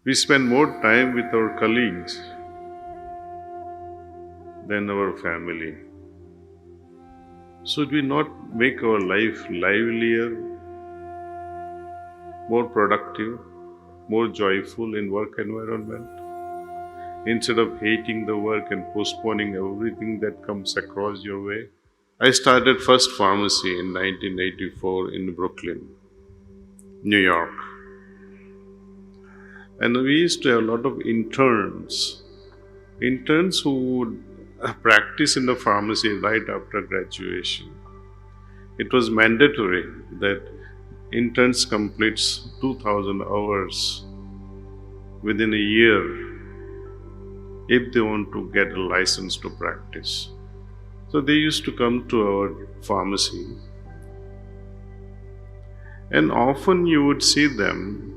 We spend more time with our colleagues than our family. Should we not make our life livelier, more productive, more joyful in work environment? Instead of hating the work and postponing everything that comes across your way? I started first pharmacy in 1984 in Brooklyn, New York. And we used to have a lot of interns who would practice in the pharmacy right after graduation. It was mandatory that interns complete 2,000 hours within a year if they want to get a license to practice. So they used to come to our pharmacy, and often you would see them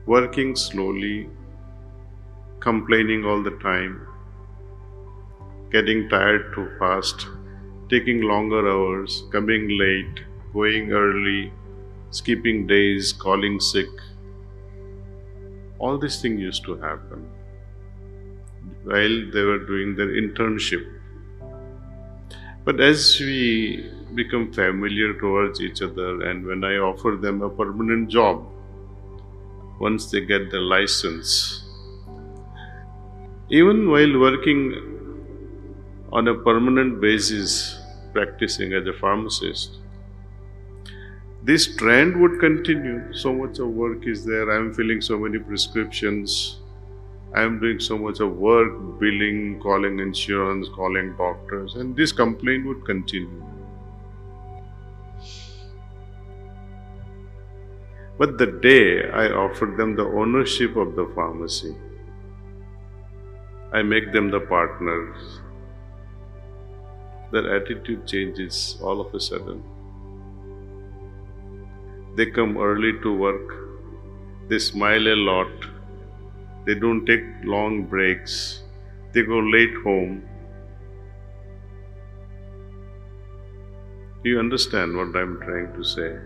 working slowly, complaining all the time, getting tired too fast, taking longer hours, coming late, going early, skipping days, calling sick. All these things used to happen while they were doing their internship. But as we become familiar towards each other, and when I offer them a permanent job, once they get the license, even while working on a permanent basis, practicing as a pharmacist, this trend would continue. So much of work is there. I am filling so many prescriptions. I am doing so much of work, billing, calling insurance, calling doctors, and this complaint would continue. But the day I offered them the ownership of the pharmacy, I make them the partners, their attitude changes all of a sudden. They come early to work, they smile a lot, they don't take long breaks, they go late home. Do you understand what I'm trying to say?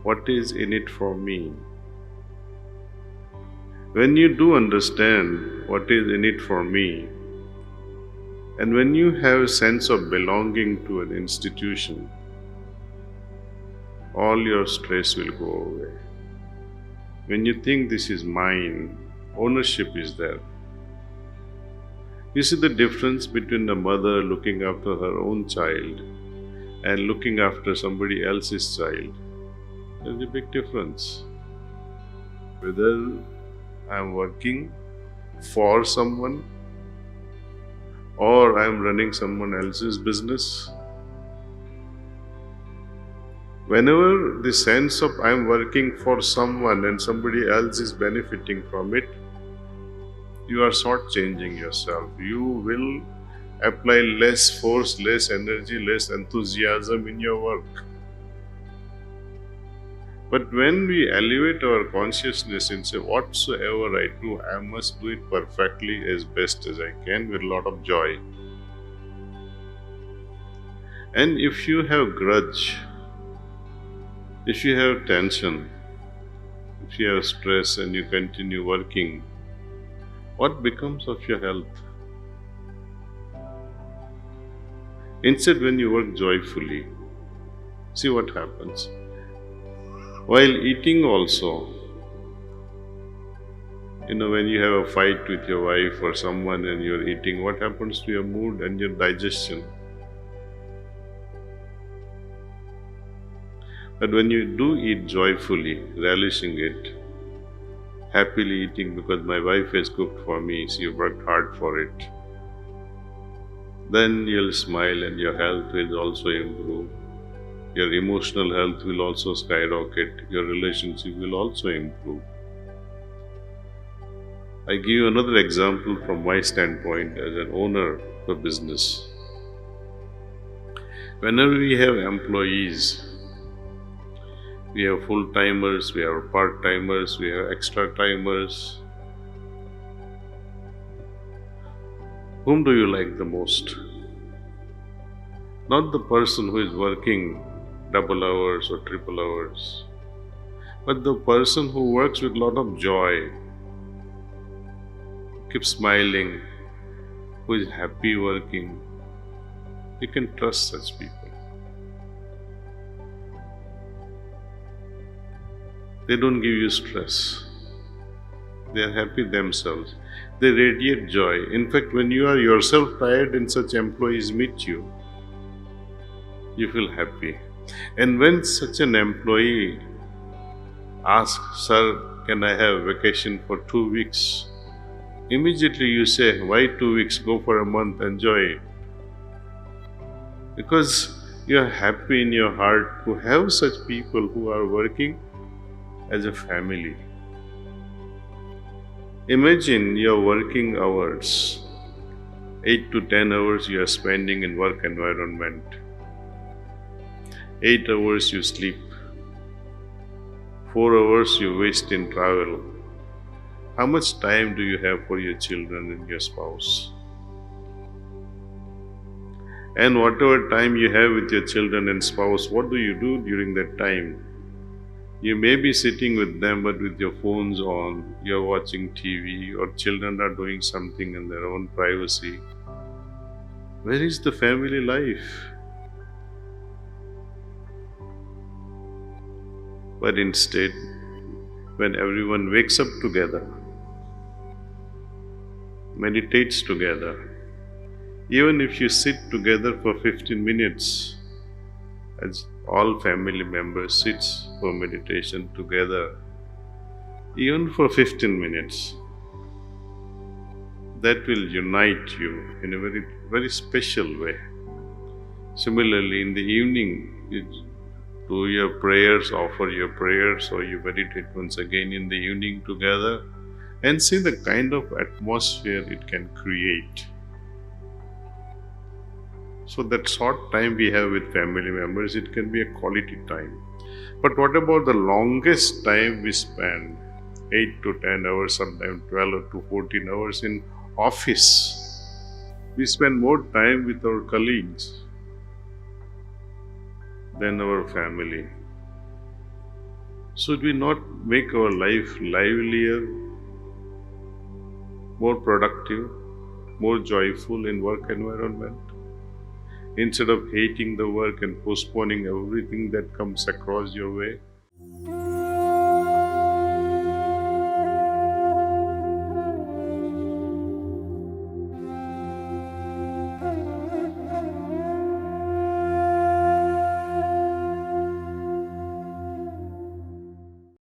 What is in it for me? When you do understand what is in it for me, and when you have a sense of belonging to an institution, all your stress will go away. When you think this is mine, ownership is there. You see the difference between a mother looking after her own child and looking after somebody else's child. There's a big difference. Whether I'm working for someone or I'm running someone else's business, whenever the sense of I'm working for someone and somebody else is benefiting from it, you are shortchanging yourself. You will apply less force, less energy, less enthusiasm in your work. But when we elevate our consciousness and say, whatsoever I do, I must do it perfectly as best as I can with a lot of joy. And if you have grudge, if you have tension, if you have stress and you continue working, what becomes of your health? Instead, when you work joyfully, see what happens. While eating also, when you have a fight with your wife or someone and you're eating, what happens to your mood and your digestion? But when you do eat joyfully, relishing it, happily eating because my wife has cooked for me, she worked hard for it, then you'll smile and your health will also improve. Your emotional health will also skyrocket. Your relationship will also improve. I give you another example from my standpoint as an owner of a business. Whenever we have employees, we have full-timers, we have part-timers, we have extra-timers. Whom do you like the most? Not the person who is working double hours or triple hours, but the person who works with a lot of joy, keep smiling, who is happy working. You can trust such people. They don't give you stress. They are happy themselves. They radiate joy. In fact, when you are yourself tired and such employees meet you, you feel happy. And when such an employee asks, "Sir, can I have vacation for 2 weeks?" Immediately you say, "Why 2 weeks? Go for a month, enjoy it." Because you are happy in your heart to have such people who are working as a family. Imagine your working hours, 8 to 10 hours you are spending in work environment. 8 hours you sleep. 4 hours you waste in travel. How much time do you have for your children and your spouse? And whatever time you have with your children and spouse, what do you do during that time? You may be sitting with them, but with your phones on, you're watching TV, or children are doing something in their own privacy. Where is the family life? But instead, when everyone wakes up together, meditates together, even if you sit together for 15 minutes, as all family members sits for meditation together, even for 15 minutes, that will unite you in a very, very special way. Similarly, in the evening, you do your prayers, offer your prayers, or you meditate once again in the evening together, and see the kind of atmosphere it can create. So that short time we have with family members, it can be a quality time. But what about the longest time we spend? 8 to 10 hours, sometimes 12 to 14 hours in office. We spend more time with our colleagues than our family. Should we not make our life livelier, more productive, more joyful in work environment? Instead of hating the work and postponing everything that comes across your way,